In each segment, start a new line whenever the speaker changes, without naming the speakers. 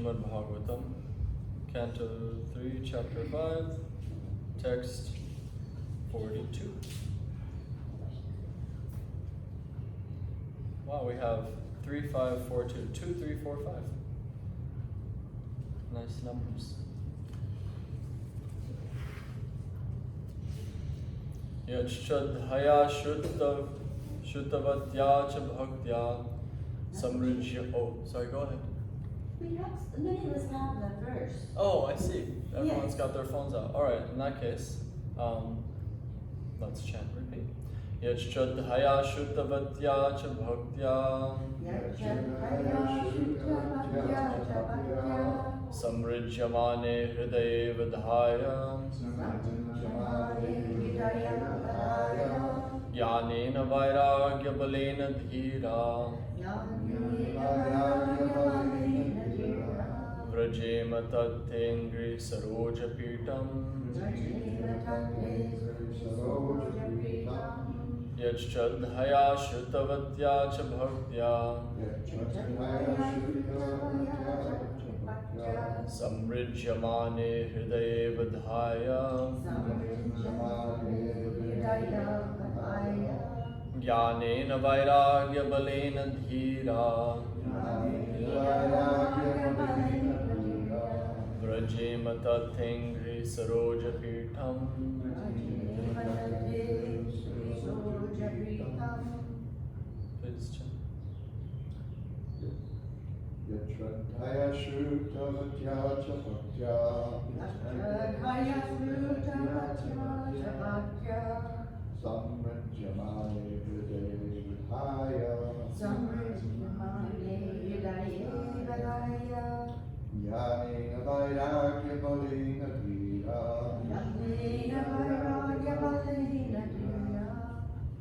Srimad Bhagawatam, Canto 3, Chapter 5, Text 42. Wow, we have 3, 5, 4, 2, 2, 3, 4, 5. Nice numbers. Yachchadhaya Shuttavatya cha bhaktya samrijya. Oh, sorry, go ahead.
Many of us have that verse.
Oh, I see. Everyone's
Yes.
got their phones out. All right, in that case, let's chant, repeat. Yachchadhaya Shuttavatya cha bhaktya samrijyamane hridaye vidhaya Jnanena vairagya balena dhira Vrajema tattengri saroja pitam Yachchadhaya shrutavatya cha bhaktya Samrijyamane hridaye vidhaya Jnanena vairagya balena dhira Vrajema tattengri saroja pitam. Please chant.
Yachchadhaya shrutavatya cha bhaktya samrijyamane hridaye vidhaya Jnanena vairagya balena dhira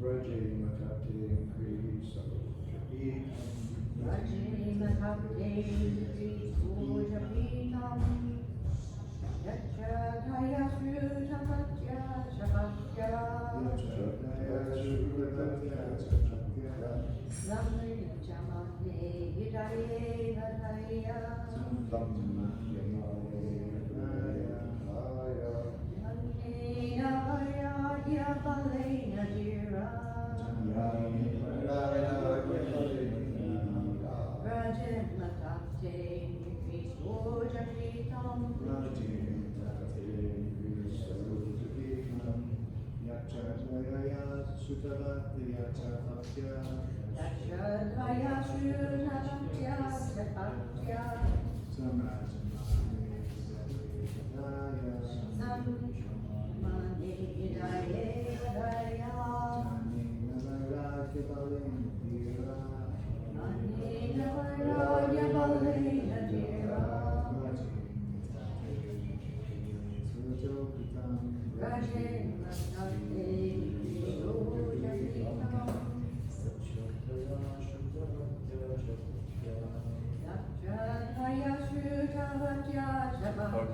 Vrajema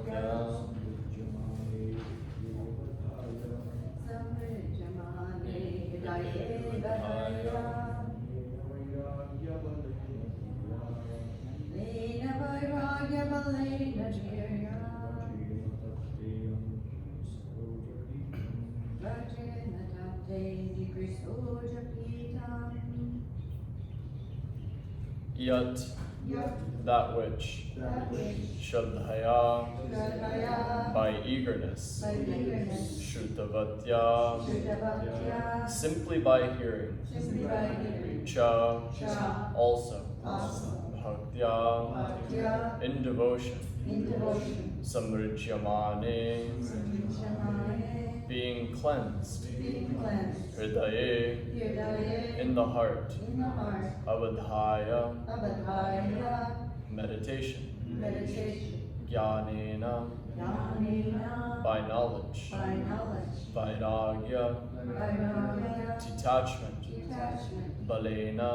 tattengri saroja pitam
Yat, that which, Shraddhaya, by eagerness, Shrutavatya, simply by hearing, Cha, also, Bhaktya, in devotion, Samrijyamane, being cleansed, Hridaye, in the heart, Avadhaya, meditation, Jnanena, by knowledge, Vairagya, detachment, Balena,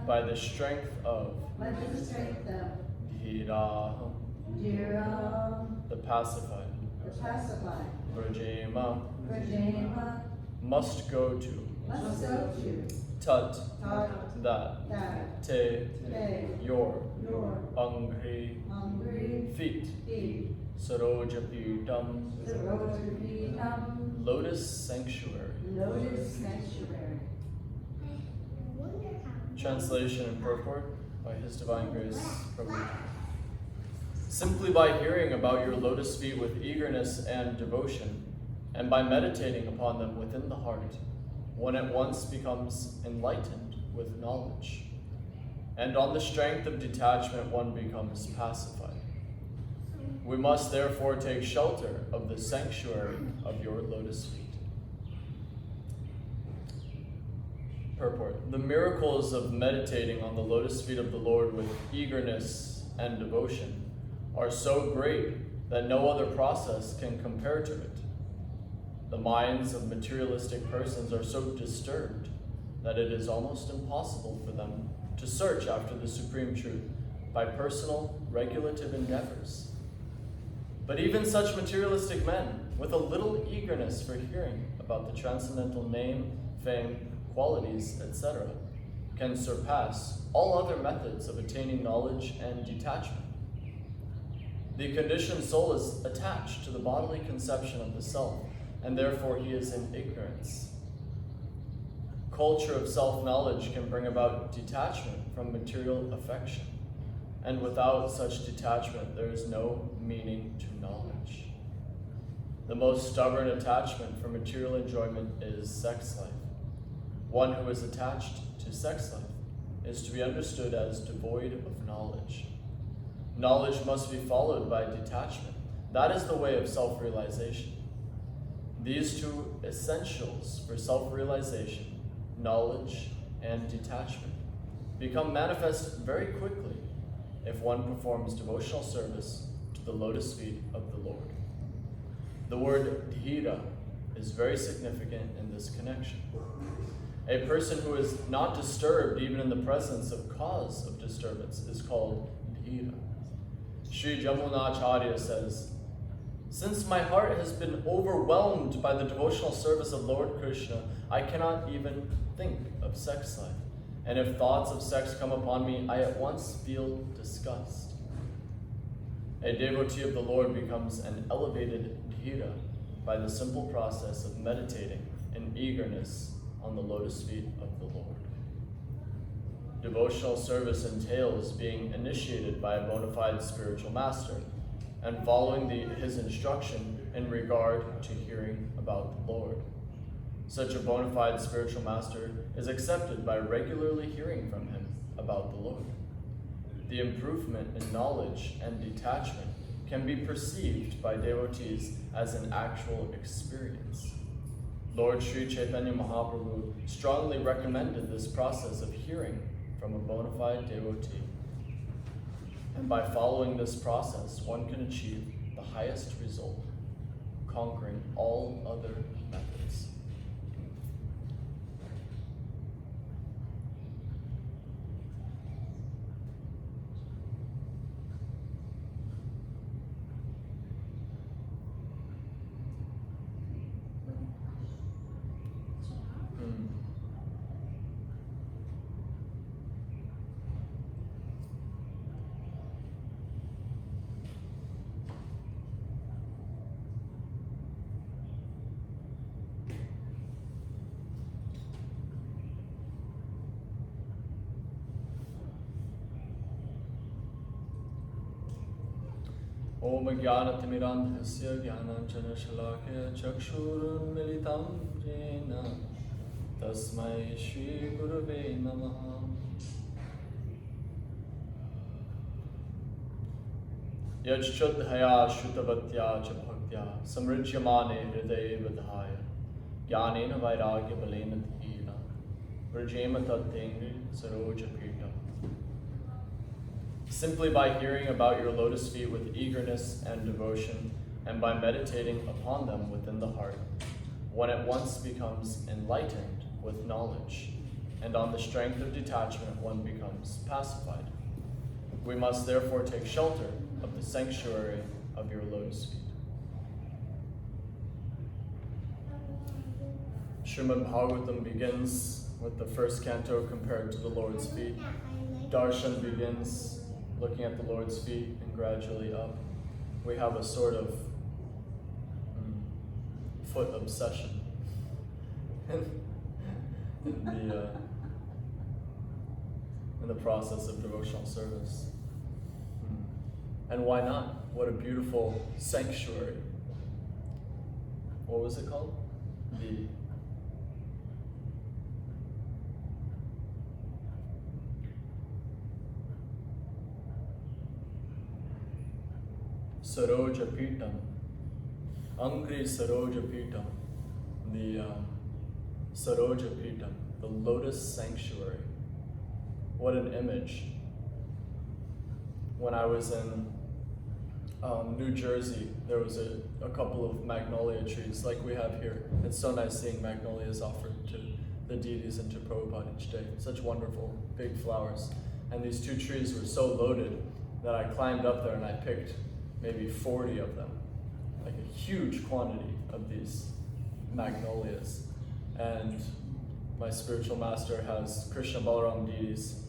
by the strength of, Dhira, the pacified, Vrajema, must go to,
must go to,
tat,
tat,
that,
that,
te,
te,
your,
your,
angri,
hungry,
feet,
feet,
sarojapitam,
Sarojapitam,
lotus sanctuary.
lotus sanctuary.
Translation and purport by His Divine Grace, Prabhuji. Simply by hearing about your lotus feet with eagerness and devotion, and by meditating upon them within the heart, one at once becomes enlightened with knowledge. And on the strength of detachment, one becomes pacified. We must therefore take shelter of the sanctuary of your lotus feet. Purport. The miracles of meditating on the lotus feet of the Lord with eagerness and devotion are so great that no other process can compare to it. The minds of materialistic persons are so disturbed that it is almost impossible for them to search after the supreme truth by personal, regulative endeavors. But even such materialistic men, with a little eagerness for hearing about the transcendental name, fame, qualities, etc., can surpass all other methods of attaining knowledge and detachment. The conditioned soul is attached to the bodily conception of the self, and therefore he is in ignorance. Culture of self-knowledge can bring about detachment from material affection, and without such detachment there is no meaning to knowledge. The most stubborn attachment for material enjoyment is sex life. One who is attached to sex life is to be understood as devoid of knowledge. Knowledge must be followed by detachment. That is the way of self-realization. These two essentials for self-realization, knowledge and detachment, become manifest very quickly if one performs devotional service to the lotus feet of the Lord. The word dhira is very significant in this connection. A person who is not disturbed even in the presence of cause of disturbance is called dhira. Sri Jamunacharya says, "Since my heart has been overwhelmed by the devotional service of Lord Krishna, I cannot even think of sex life. And if thoughts of sex come upon me, I at once feel disgust." A devotee of the Lord becomes an elevated dhira by the simple process of meditating in eagerness on the lotus feet of the Lord. Devotional service entails being initiated by a bona fide spiritual master and following his instruction in regard to hearing about the Lord. Such a bona fide spiritual master is accepted by regularly hearing from him about the Lord. The improvement in knowledge and detachment can be perceived by devotees as an actual experience. Lord Sri Chaitanya Mahaprabhu strongly recommended this process of hearing from a bona fide devotee. And by following this process, one can achieve the highest result, conquering all other methods. Om Jnanatimirandhasya Jnananjanashalakaya Chakshurunmilitam Jena Tasmai Shri Gurave Namaha. Yajchudhaya Shrutavatya Cha Bhaktya Samridyamane Hridaye Vidhaya Jnanena Vairagya Balena Dhira Vrajema Tattengri Saroja Pita. Simply by hearing about your lotus feet with eagerness and devotion, and by meditating upon them within the heart, one at once becomes enlightened with knowledge, and on the strength of detachment one becomes pacified. We must therefore take shelter of the sanctuary of your lotus feet. Srimad Bhagawatam begins with the first canto compared to the Lord's feet. Darshan begins looking at the Lord's feet and gradually up. We have a sort of foot obsession in the process of devotional service. And why not? What a beautiful sanctuary. What was it called? The Saroja Pitam. Angri Saroja Pitam. The Saroja Pitam, the lotus sanctuary. What an image. When I was in New Jersey, there was a couple of magnolia trees like we have here. It's so nice seeing magnolias offered to the deities and to Prabhupada each day. Such wonderful big flowers. And these two trees were so loaded that I climbed up there and I picked maybe 40 of them, like a huge quantity of these magnolias. And my spiritual master has Krishna Balaram deities,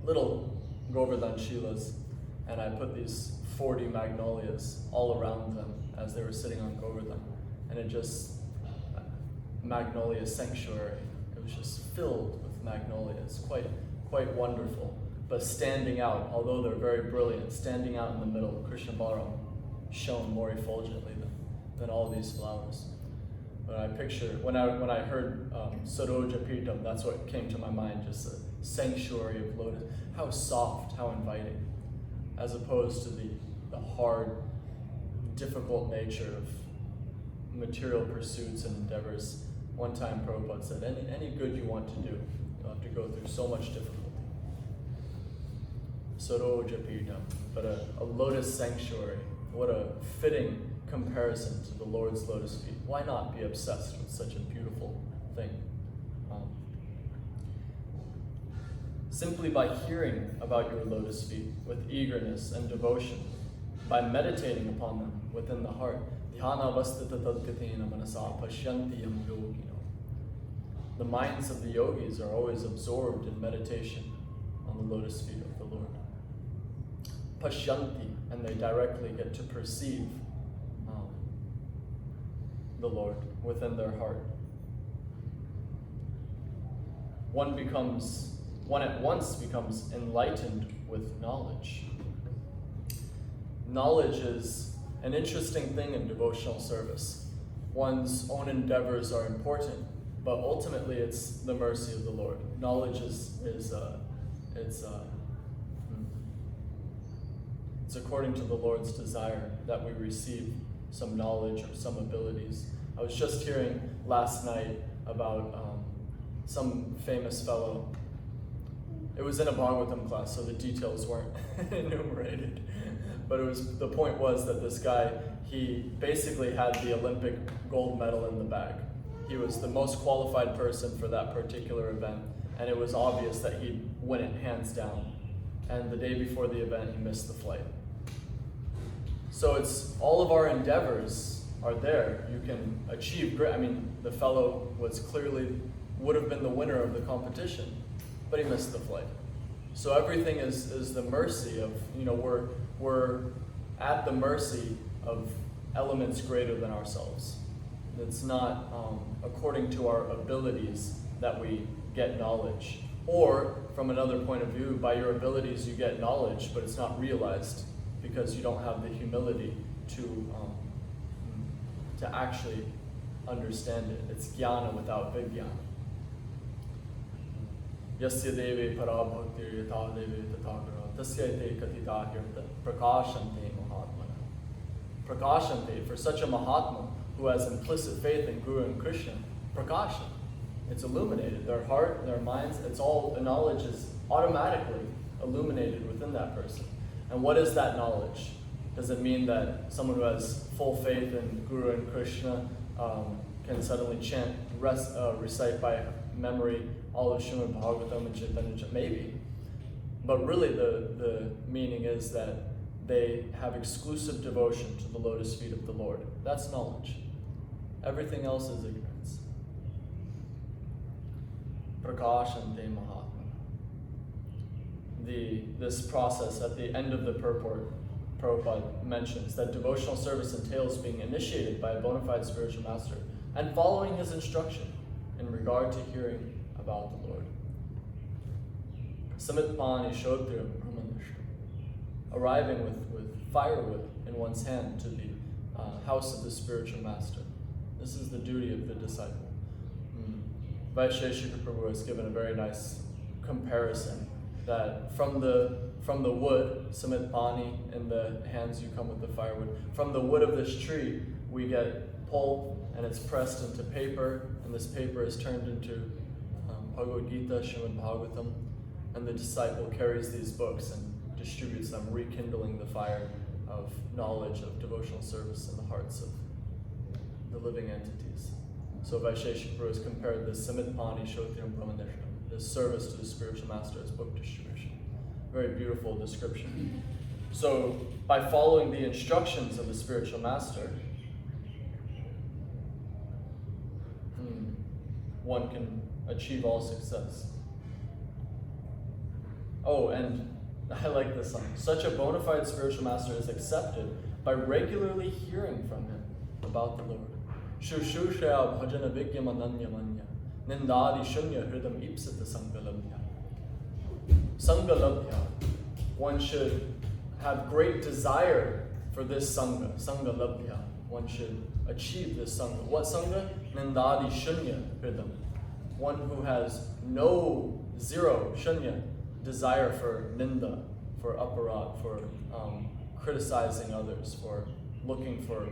little Govardhan Shilas, and I put these 40 magnolias all around them as they were sitting on Govardhan. And it just, magnolia sanctuary, it was just filled with magnolias, quite wonderful. But standing out, although they're very brilliant, standing out in the middle, Krishna Balaram shone more effulgently than all these flowers. But I picture, when I heard Saroja Pitam, that's what came to my mind, just a sanctuary of lotus. How soft, how inviting, as opposed to the hard, difficult nature of material pursuits and endeavors. One time Prabhupada said, any good you want to do, you'll have to go through so much difficulty. Saroja Pitam, but a lotus sanctuary. What a fitting comparison to the Lord's lotus feet. Why not be obsessed with such a beautiful thing? Simply by hearing about your lotus feet with eagerness and devotion, by meditating upon them within the heart, the minds of the yogis are always absorbed in meditation on the lotus feet of the Lord. Pashyanti, and they directly get to perceive the Lord within their heart. One at once becomes enlightened with knowledge. Knowledge is an interesting thing in devotional service. One's own endeavors are important, but ultimately it's the mercy of the Lord. Knowledge it's according to the Lord's desire that we receive some knowledge or some abilities. I was just hearing last night about some famous fellow. It was in a Bhagavatam class, so the details weren't enumerated. But the point was that this guy, he basically had the Olympic gold medal in the bag. He was the most qualified person for that particular event, and it was obvious that he'd win it hands down. And the day before the event, he missed the flight. So it's all of our endeavors are there. You can achieve great. I mean, the fellow would have been the winner of the competition, but he missed the flight. So everything is the mercy of, we're at the mercy of elements greater than ourselves. It's not according to our abilities that we get knowledge. Or, from another point of view, by your abilities you get knowledge, but it's not realized because you don't have the humility to actually understand it. It's jnana without vijnana. Yasya deve parabhaktir yatha deve tathagara tasyate katita hirta prakashante mahatmana. Prakashante, for such a Mahatma who has implicit faith in Guru and Krishna, prakasha. It's illuminated. Their heart, their minds, the knowledge is automatically illuminated within that person. And what is that knowledge? Does it mean that someone who has full faith in Guru and Krishna can suddenly recite by memory all of Srimad Bhagavatam and Chaitanya? Maybe. But really the meaning is that they have exclusive devotion to the lotus feet of the Lord. That's knowledge. Everything else is ignorance. prakashante mahatma. This process at the end of the purport, Prabhupada mentions that devotional service entails being initiated by a bona fide spiritual master and following his instruction in regard to hearing about the Lord. Samitpani Shodrim Brahmanishram. Arriving with firewood in one's hand to the house of the spiritual master. This is the duty of the disciple. Vaisheshika Prabhu has given a very nice comparison that from the wood, samitpani, in the hands you come with the firewood, from the wood of this tree we get pulp and it's pressed into paper, and this paper is turned into Bhagavad Gita, Srimad Bhagawatam, and the disciple carries these books and distributes them, rekindling the fire of knowledge, of devotional service in the hearts of the living entities. So Vaisheshika Prabhu has compared this samitpani shotram brahmanishram, this service to the spiritual master, as book distribution. Very beautiful description. So by following the instructions of the spiritual master, one can achieve all success. Oh, and I like this song. Such a bona fide spiritual master is accepted by regularly hearing from him about the Lord. Shushushaya bhajana vigyamananya manya nindadi shunya hridam ipsita sangalabhya. Sangalabhya. One should have great desire for this sangha. Sangalabhya. One should achieve this sangha. What sangha? Nindadi shunya hridam. One who has zero shunya desire for ninda, for aparat, for criticizing others, for looking for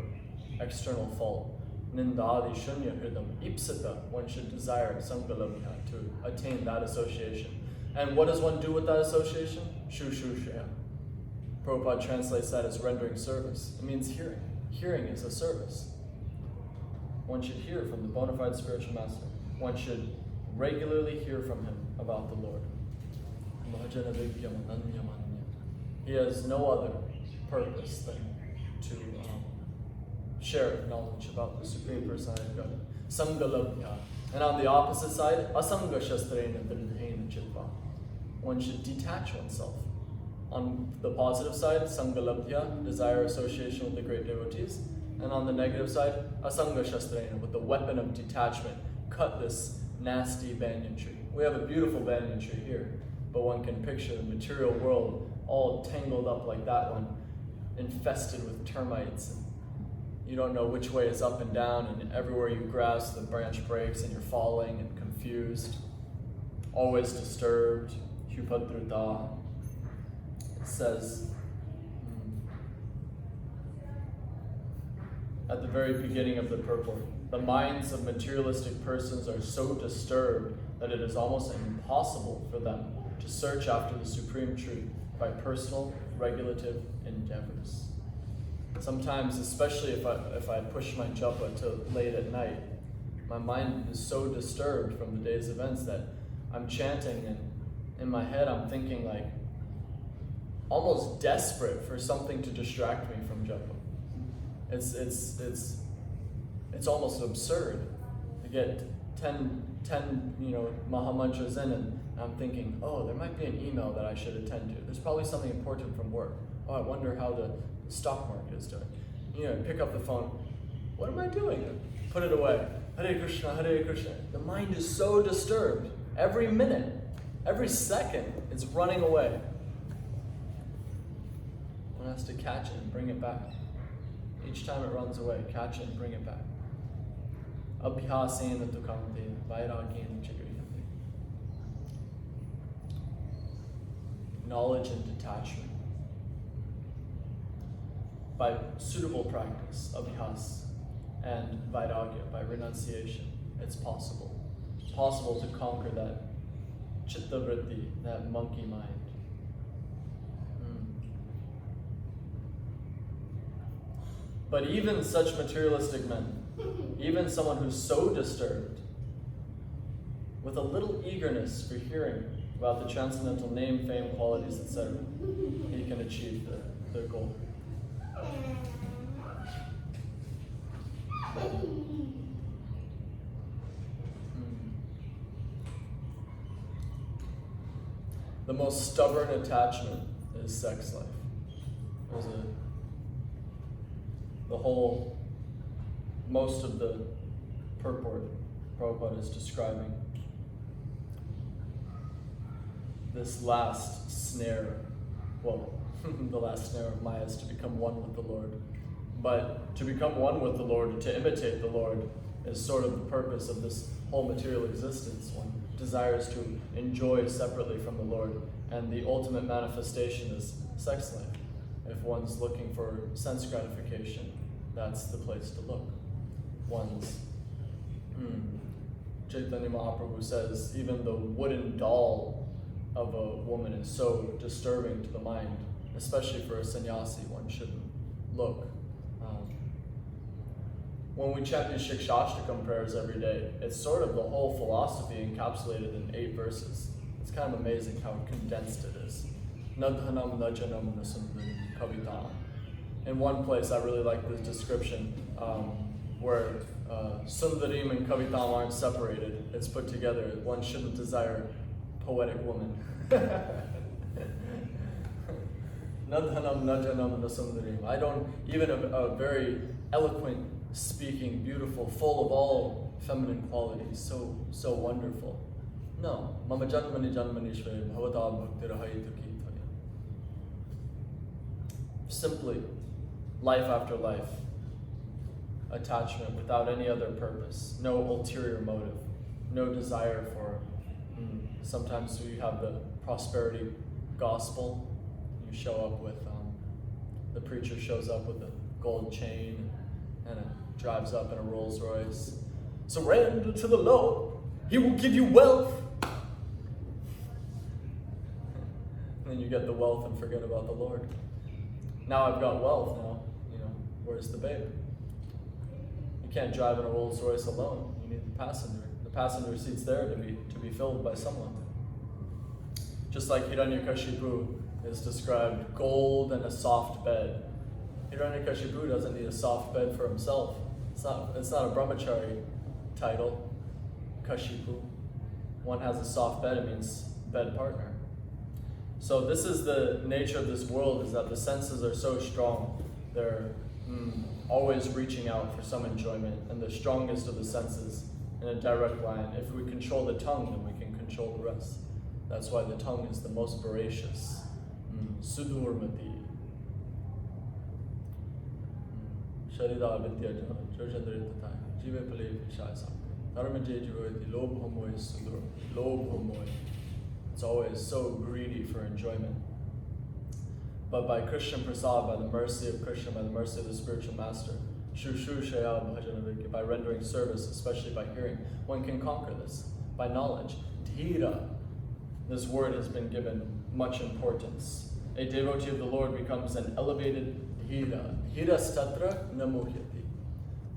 external fault. Nindadi shunya hridam ipsita. One should desire sangalabhya, to attain that association. And what does one do with that association? Shushushaya. Prabhupada translates that as rendering service. It means hearing. Hearing is a service. One should hear from the bona fide spiritual master. One should regularly hear from him about the Lord. He has no other purpose than to share knowledge about the Supreme Personality of God. Sangalabhya. And on the opposite side, asanga shastrena vidhena chitva. One should detach oneself. On the positive side, sangalabhya, desire association with the great devotees. And on the negative side, asanga shastrena, with the weapon of detachment, cut this nasty banyan tree. We have a beautiful banyan tree here, but one can picture the material world all tangled up like that one, infested with termites. You don't know which way is up and down, and everywhere you grasp, the branch breaks and you're falling and confused, always disturbed. Hupadruta. It says at the very beginning of the purport, the minds of materialistic persons are so disturbed that it is almost impossible for them to search after the supreme truth by personal, regulative endeavors. Sometimes, especially if I push my japa till late at night, my mind is so disturbed from the day's events that I'm chanting, and in my head I'm thinking like, almost desperate for something to distract me from japa. It's almost absurd to get 10 mahamantras in, and I'm thinking, oh, there might be an email that I should attend to. There's probably something important from work. Oh, I wonder how the stock market is doing. Pick up the phone. What am I doing? Put it away. Hare Krishna, Hare Krishna. The mind is so disturbed. Every minute, every second, it's running away. One has to catch it and bring it back. Each time it runs away, catch it and bring it back. Abhyasena tukante, vairagena chigrihate. Knowledge and detachment. By suitable practice, abhyas, and vairagya, by renunciation, it's possible. It's possible to conquer that chitta vritti, that monkey mind. But even such materialistic men, even someone who's so disturbed, with a little eagerness for hearing about the transcendental name, fame, qualities, etc., he can achieve the goal. the most stubborn attachment is sex life. Most of the purport Prabhupada is describing this last snare. Well, the last snare of Maya is to become one with the Lord. But to become one with the Lord, to imitate the Lord, is sort of the purpose of this whole material existence. One desires to enjoy separately from the Lord, and the ultimate manifestation is sex life. If one's looking for sense gratification, that's the place to look. Chaitanya Mahaprabhu says even the wooden doll of a woman is so disturbing to the mind, especially for a sannyasi. One shouldn't look. When we chant these Shikshashtakam prayers every day, it's sort of the whole philosophy encapsulated in 8 verses. It's kind of amazing how condensed it is. Nadhanam najanam nasundari kavitam. In one place, I really like this description where sundarim and kavitam aren't separated. It's put together. One shouldn't desire poetic woman. Nadhanam najanam nasundarim. I don't, even a very eloquent, speaking, beautiful, full of all feminine qualities, so wonderful. No. Mama janmani janmani shve bhavata bhakti rahaitu kirtaya. Simply, life after life, attachment without any other purpose, no ulterior motive, no desire for. Sometimes we have the prosperity gospel. You show up with, the preacher shows up with a gold chain and drives up in a Rolls Royce. Surrender to the Lord, He will give you wealth. And then you get the wealth and forget about the Lord. Now I've got wealth, now, where's the babe? You can't drive in a Rolls Royce alone. You need the passenger. The passenger seat's there to be filled by someone. Just like Hiranyakashipu is described, gold and a soft bed. Hiranyakashipu doesn't need a soft bed for himself. It's not a brahmachari title, Kashipu. One has a soft bed, it means bed partner. So this is the nature of this world, is that the senses are so strong. They're always reaching out for some enjoyment, and the strongest of the senses in a direct line. If we control the tongue, then we can control the rest. That's why the tongue is the most voracious. Sudurmati. Sharida vidya jana, jojandritatai, jive pale vishaya. Dharma jejiroiti, lob homoy sudur, lob homoy. It's always so greedy for enjoyment. But by Krishna Prasad, by the mercy of Krishna, by the mercy of the spiritual master, Shushu Shaya Bhajanavika, by rendering service, especially by hearing, one can conquer this. By knowledge. Dhira. This word has been given much importance. A devotee of the Lord becomes an elevated dhira. Dhira statra namuhyati.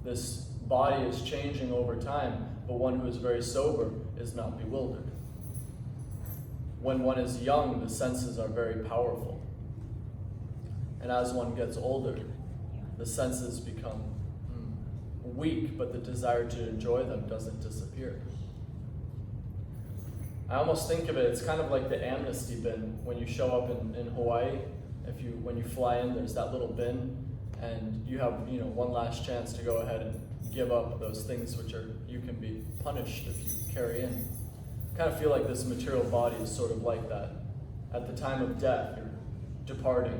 This body is changing over time, but one who is very sober is not bewildered. When one is young, the senses are very powerful. And as one gets older, the senses become weak, but the desire to enjoy them doesn't disappear. I almost think of it, it's kind of like the amnesty bin when you show up in Hawaii. When you fly in, there's that little bin, and you have one last chance to go ahead and give up those things which you can be punished if you carry in. I kind of feel like this material body is sort of like that. At the time of death, you're departing.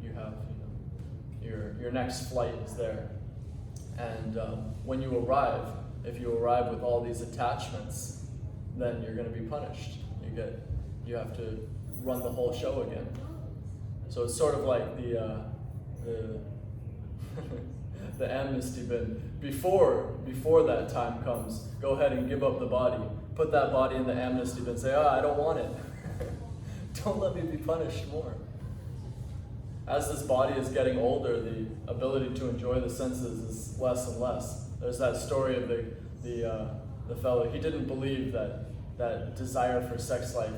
You have your next flight is there, and when you arrive, if you arrive with all these attachments, then you're going to be punished. You have to run the whole show again. So it's sort of like the the amnesty bin. Before that time comes, go ahead and give up the body. Put that body in the amnesty bin. Say, I don't want it. Don't let me be punished more. As this body is getting older, the ability to enjoy the senses is less and less. There's that story of the fellow. He didn't believe that desire for sex life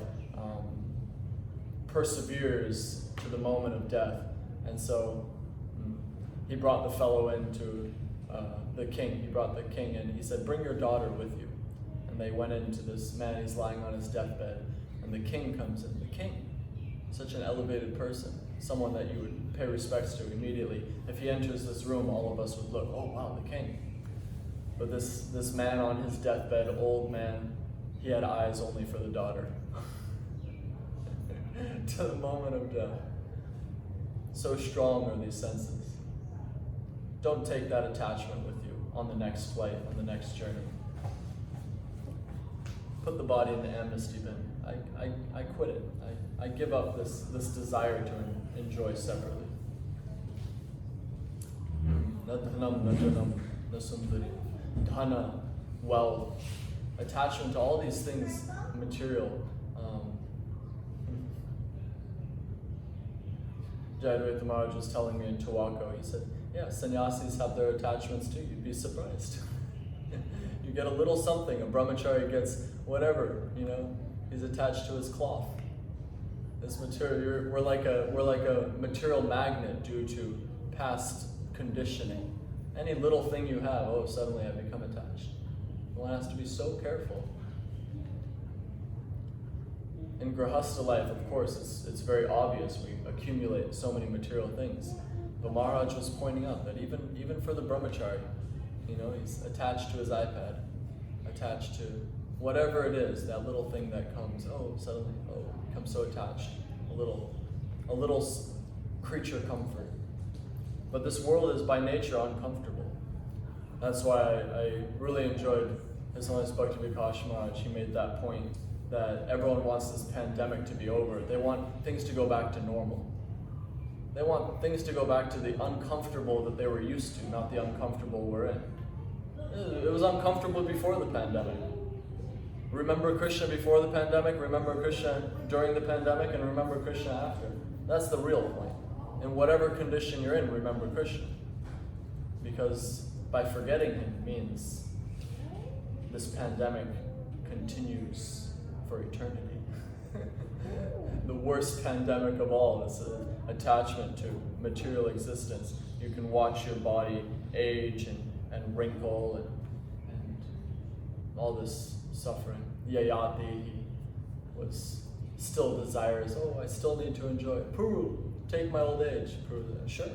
perseveres to the moment of death. And so he brought the fellow into the king. He brought the king in. He said, bring your daughter with you. And they went into this man, he's lying on his deathbed, and the king comes in. The king, such an elevated person, someone that you would pay respects to immediately. If he enters this room, all of us would look, oh wow, the king. But this man on his deathbed, old man, he had eyes only for the daughter. To the moment of death. So strong are these senses. Don't take that attachment with you on the next flight, on the next journey. Put the body in the amnesty bin. I quit it. I give up this desire to enjoy separately. Nadhanam, nadhanam, nasundari. Dhana, wealth, attachment to all these things, material. Jayadvaita Maharaj was telling me in Tawako, he said, yeah, sannyasis have their attachments too. You'd be surprised. You get a little something, a brahmachari gets whatever, he's attached to his cloth. This material, we're like a material magnet due to past conditioning. Any little thing you have, suddenly I become attached. One has to be so careful. In Grahastha life, of course, it's very obvious. We accumulate so many material things. But Maharaj was pointing out that even for the brahmachari, he's attached to his iPad, attached to whatever it is, that little thing that comes, suddenly, becomes so attached. A little creature comfort. But this world is by nature uncomfortable. That's why I really enjoyed His Holiness Bhakti Vikas Maharaj. He made that point that everyone wants this pandemic to be over. They want things to go back to normal. They want things to go back to the uncomfortable that they were used to, not the uncomfortable we're in. It was uncomfortable before the pandemic. Remember Krishna before the pandemic, remember Krishna during the pandemic, and remember Krishna after. That's the real point. In whatever condition you're in, remember Krishna. Because by forgetting him means this pandemic continues for eternity. The worst pandemic of all is an attachment to material existence. You can watch your body age and wrinkle and all this suffering. Yayati, he was still desires, I still need to enjoy it. Puru, take my old age. Puru, sure.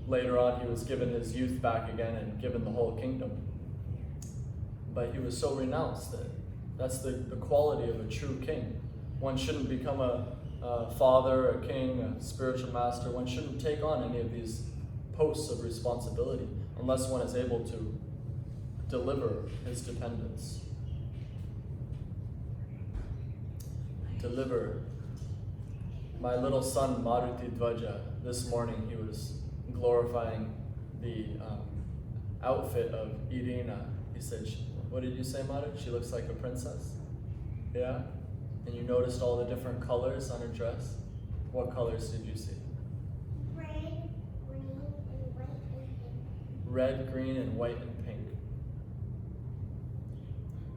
Later on, he was given his youth back again and given the whole kingdom. But he was so renounced that that's the quality of a true king. One shouldn't become a father, a king, a spiritual master. One shouldn't take on any of these posts of responsibility unless one is able to deliver his dependence. Deliver. My little son, Maruti Dvaja, this morning he was glorifying the outfit of Irina. He said, what did you say, Maru? She looks like a princess? Yeah? And you noticed all the different colors on her dress? What colors did you see? Red, green, and white and pink.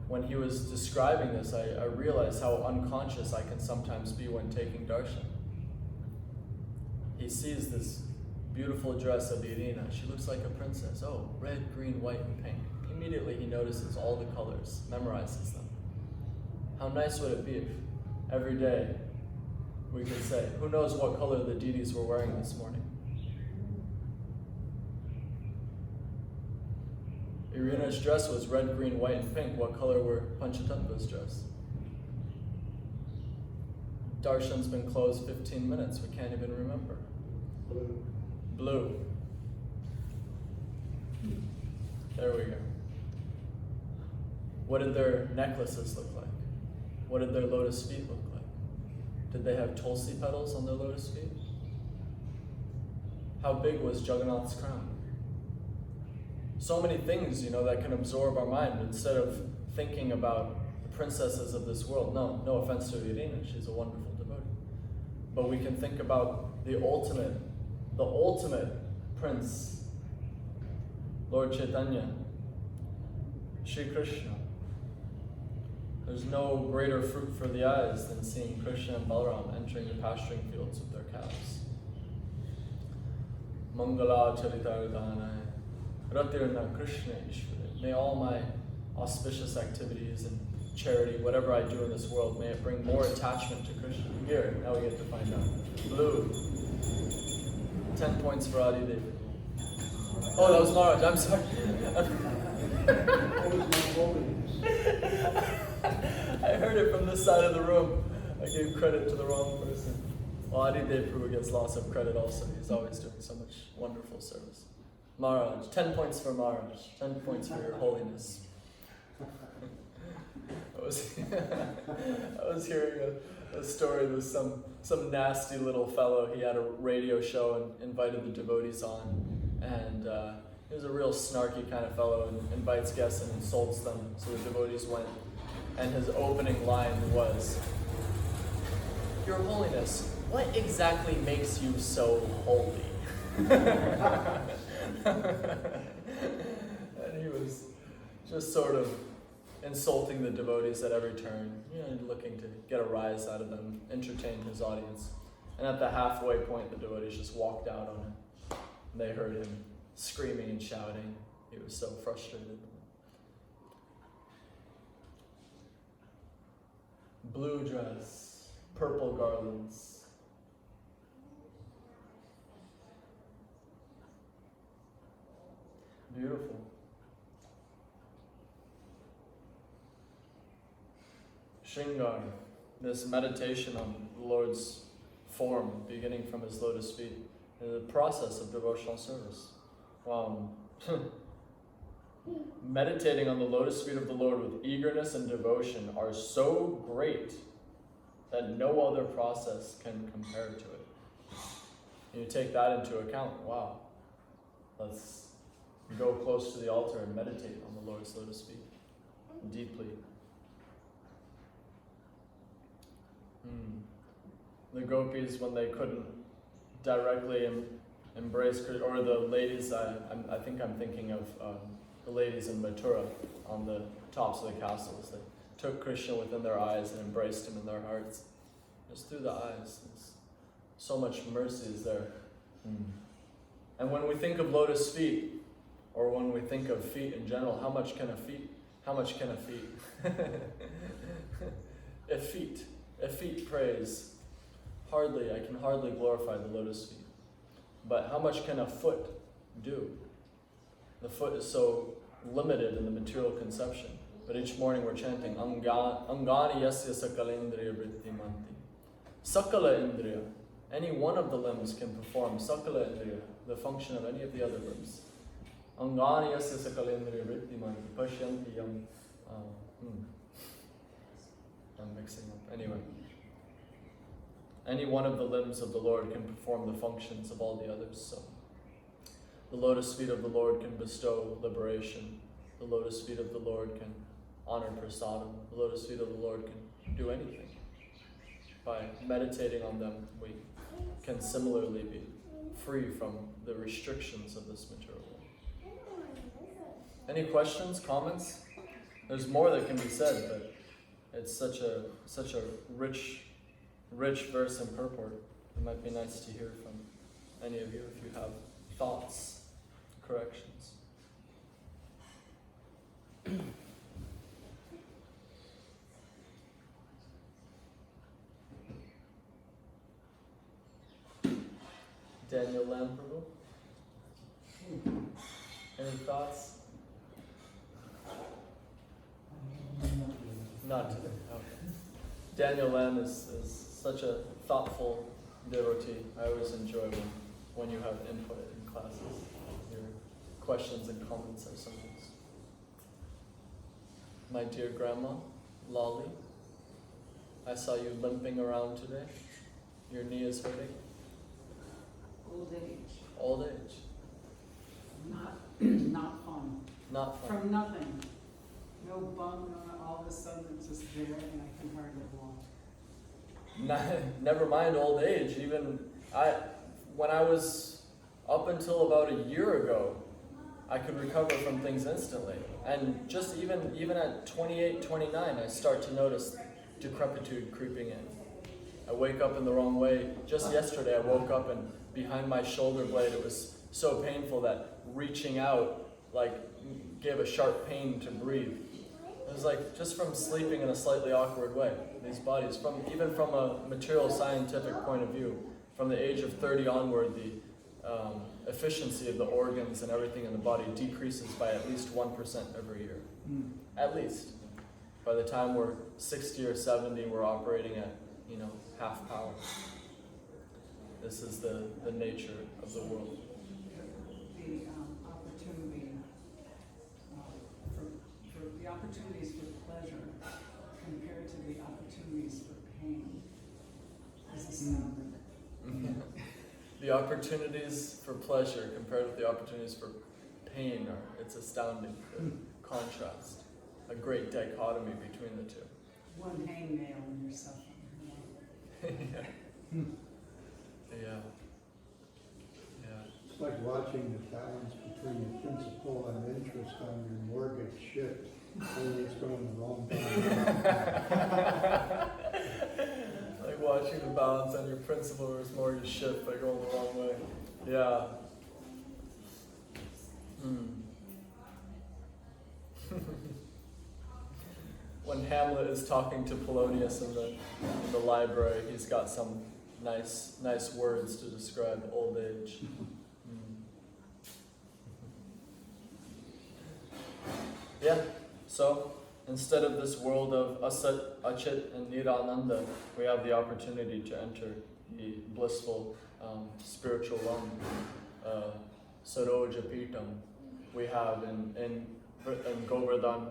When he was describing this, I realized how unconscious I can sometimes be when taking darshan. He sees this beautiful dress of Irina. She looks like a princess. Red, green, white, and pink. Immediately he notices all the colors, memorizes them. How nice would it be if every day we could say, who knows what color the deities were wearing this morning? Irina's dress was red, green, white, and pink. What color were Panchatattva's dress? Darshan's been closed 15 minutes. We can't even remember. Blue. There we go. What did their necklaces look like? What did their lotus feet look like? Did they have tulsi petals on their lotus feet? How big was Jagannath's crown? So many things, that can absorb our mind instead of thinking about the princesses of this world. No offense to Irina, she's a wonderful devotee. But we can think about the ultimate prince, Lord Chaitanya, Shri Krishna. There's no greater fruit for the eyes than seeing Krishna and Balaram entering the pasturing fields with their cows. Mangala Charitardhanaya, Ratirna Krishna Ishvara. May all my auspicious activities and charity, whatever I do in this world, may it bring more attachment to Krishna. Here, now we get to find out. Blue. 10 points for Adi Devi. Oh, that was Maharaj, I'm sorry.
That was my holiness.
I heard it from this side of the room. I gave credit to the wrong person. Well, Adi Dev Prabhu gets lots of credit also. He's always doing so much wonderful service. Maharaj, 10 points for Maharaj. 10 points for your holiness. I was hearing a story with some nasty little fellow. He had a radio show and invited the devotees on. And he was a real snarky kind of fellow and invites guests and insults them. So the devotees went. And his opening line was, "Your Holiness, what exactly makes you so holy?" And he was just sort of insulting the devotees at every turn, looking to get a rise out of them, entertain his audience. And at the halfway point, the devotees just walked out on him. And they heard him screaming and shouting. He was so frustrated. Blue dress, purple garlands. Beautiful. Shringar, this meditation on the Lord's form, beginning from his lotus feet, is a process of devotional service. Meditating on the lotus feet of the Lord with eagerness and devotion are so great that no other process can compare to it. You take that into account, wow, let's go close to the altar and meditate on the Lord's lotus feet deeply. The gopis, when they couldn't directly embrace Krishna, or the ladies, I think I'm thinking of the ladies in Mathura on the tops of the castles. They took Krishna within their eyes and embraced him in their hearts. Just through the eyes. So much mercy is there. And when we think of lotus feet, or when we think of feet in general, how much can a feet? If feet praise, I can hardly glorify the lotus feet. But how much can a foot do? The foot is so limited in the material conception. But each morning we're chanting, Angani yasya sakalendriya vritti manti. Sakala indriya. Any one of the limbs can perform Sakala indriya, the function of any of the other limbs. Angani yasya sakalendriya vritti manti. Pashyanti yam. I'm mixing up. Anyway. Any one of the limbs of the Lord can perform the functions of all the others. So, the lotus feet of the Lord can bestow liberation. The lotus feet of the Lord can honor prasadam. The lotus feet of the Lord can do anything. By meditating on them, we can similarly be free from the restrictions of this material world. Any questions, comments? There's more that can be said, but it's such a rich verse and purport. It might be nice to hear from any of you if you have thoughts, corrections. Daniel Lampravo? Any thoughts? Not today. Okay. Daniel Lam is such a thoughtful devotee. I always enjoy when you have input in classes. Your questions and comments are so nice. My dear grandma, Lolly, I saw you limping around today. Your knee is hurting.
Old age.
Old age.
Not fun.
Not fun.
From nothing. No bump, all of a sudden it's just there and I can hardly walk.
Never mind old age. When I was up until about a year ago, I could recover from things instantly. And just even at 28, 29, I start to notice decrepitude creeping in. I wake up in the wrong way. Just yesterday I woke up and behind my shoulder blade it was so painful that reaching out like gave a sharp pain to breathe. It was like just from sleeping in a slightly awkward way. These bodies, even from a material scientific point of view, from the age of 30 onward, the efficiency of the organs and everything in the body decreases by at least 1% every year. At least. By the time we're 60 or 70, we're operating at, half power. This is the nature of the world.
The opportunity for the opportunities for pleasure compared to the opportunities for pain is astounding.
The opportunities for pleasure compared with the opportunities for pain it's astounding. The contrast. A great dichotomy between the two.
One hangnail and you're suffering.
It's like watching the balance between the principal and interest on your mortgage shift, only it's going the wrong direction.
Like watching the balance on your principal versus mortgage shift by going the wrong way. Yeah. When Hamlet is talking to Polonius in the library, he's got some nice words to describe old age. Yeah, so instead of this world of Asat, Achit, and Nirananda, we have the opportunity to enter the blissful spiritual realm, Saroja Pitam. We have in Govardhan,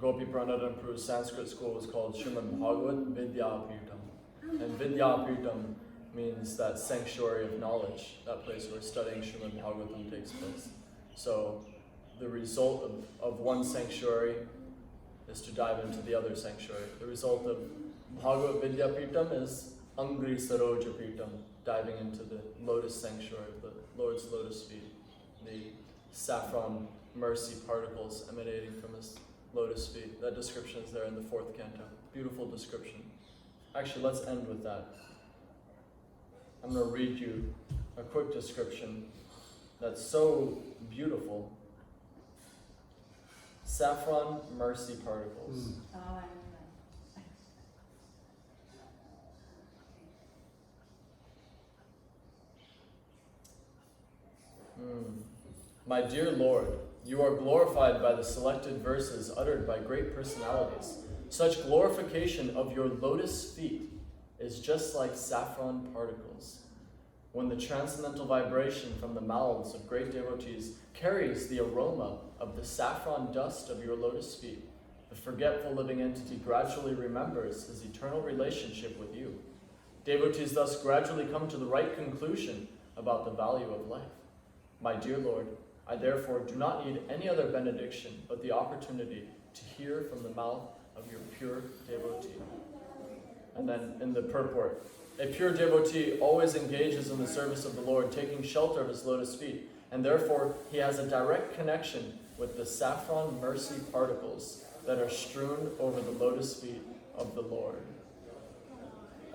Gopi Pranadhanpuru's Sanskrit school was called Srimad Bhagawatam Vidyapitam. And Vidyapitam means that sanctuary of knowledge, that place where studying Srimad Bhagavatam takes place. So the result of one sanctuary is to dive into the other sanctuary. The result of Bhagavat Vidyapitam is Angri Saroja Pitam, diving into the lotus sanctuary, the Lord's lotus feet, the saffron mercy particles emanating from his lotus feet. That description is there in the 4th canto. Beautiful description. Actually, let's end with that. I'm going to read you a quick description that's so beautiful. Saffron mercy particles. My dear Lord, you are glorified by the selected verses uttered by great personalities. Such glorification of your lotus feet is just like saffron particles. When the transcendental vibration from the mouths of great devotees carries the aroma of the saffron dust of your lotus feet, the forgetful living entity gradually remembers his eternal relationship with you. Devotees thus gradually come to the right conclusion about the value of life. My dear Lord, I therefore do not need any other benediction but the opportunity to hear from the mouth of your pure devotee. And then in the purport, a pure devotee always engages in the service of the Lord, taking shelter of his lotus feet, and therefore he has a direct connection with the saffron mercy particles that are strewn over the lotus feet of the Lord.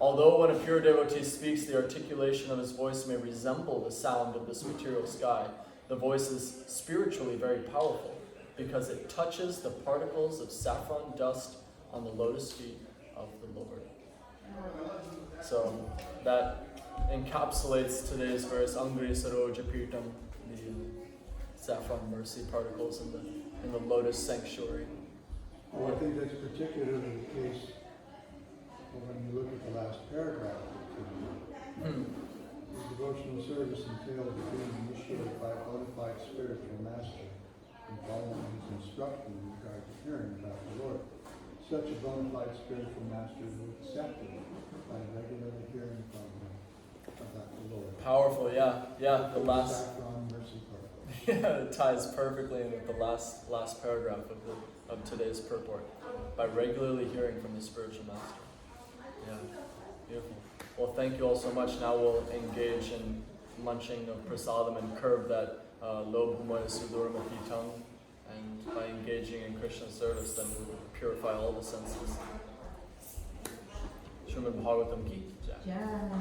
Although when a pure devotee speaks, the articulation of his voice may resemble the sound of this material sky, the voice is spiritually very powerful because it touches the particles of saffron dust on the lotus feet of the Lord. So that encapsulates today's verse, Angri Saroja Pirtam, the saffron mercy particles in the lotus sanctuary.
Well, I think that's particularly the case when you look at the last paragraph. The devotional service entails being initiated by a bona fide spiritual master and following his instruction in regard to hearing about the Lord. Such a bona fide spiritual master is accepted by regularly hearing from him about the Lord.
Powerful, yeah. The last.
Saffron mercy particle.
Yeah, it ties perfectly in with the last paragraph of today's purport. By regularly hearing from the spiritual master. Yeah, beautiful. Well, thank you all so much. Now we'll engage in munching of prasadam and curb that lobhumaya sudurmukhi tongue. And by engaging in Krishna service, then we'll purify all the senses. Srimad Bhagavatam ki jai.
Yeah.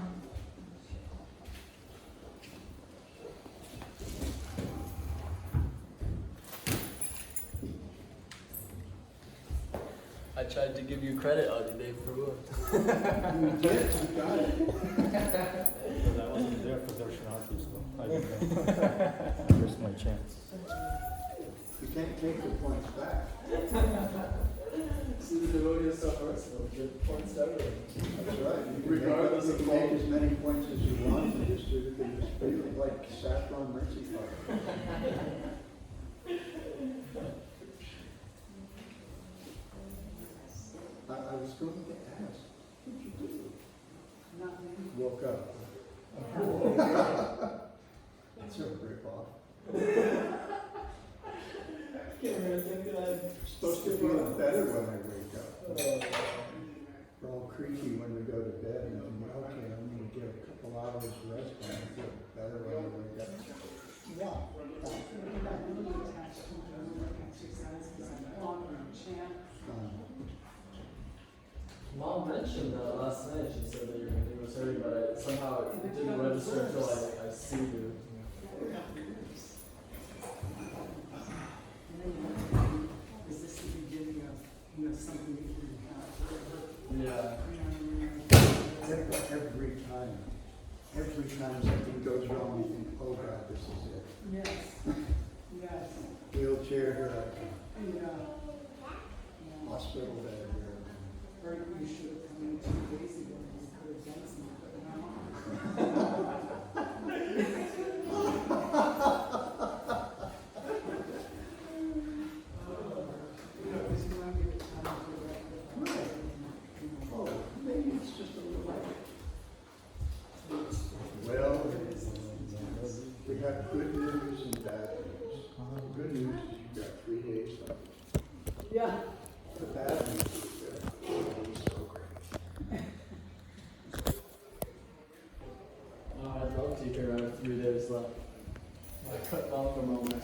tried to give you credit, Adi Dave, for what?
You did, you got it.
Because I wasn't there for Darshanati, so I didn't know. Missed my chance.
You can't take the points back.
See, the devotee is so personal. Give points to everyone.
That's right. You can
Regardless
make,
of
you can make
quality.
as many points as you want, and just do it like saffron mercy fire. I was going to ask, what did you do?
Not me.
Woke up. That's a rip-off.
Can't really think that I'm
Supposed to feel better when I wake up. We're all creaky when we go to bed, and I'm like, okay, I'm gonna get a couple hours rest, and I feel better when I wake up.
I'm not really attached to the exercise because I'm on and chant.
Mom mentioned last night. She said that your thing was hurting, but somehow it didn't register until I see you.
Is this the beginning of, something that you have?
Yeah.
Every time something goes wrong, you think, oh God, this is it.
Yes, yes,
Wheelchair here,
yeah.
hospital bed here.
Or you should have come in 2 days ago and you could have done something, but now. Because you want to give it time to rectify.
Oh, maybe it's just a little. Well, we have good news and bad news. Good news is you've got 3 days left.
Yeah.
The bad news is that it's so great.
Oh, I'd love to hear I have 3 days left. I cut off a moment.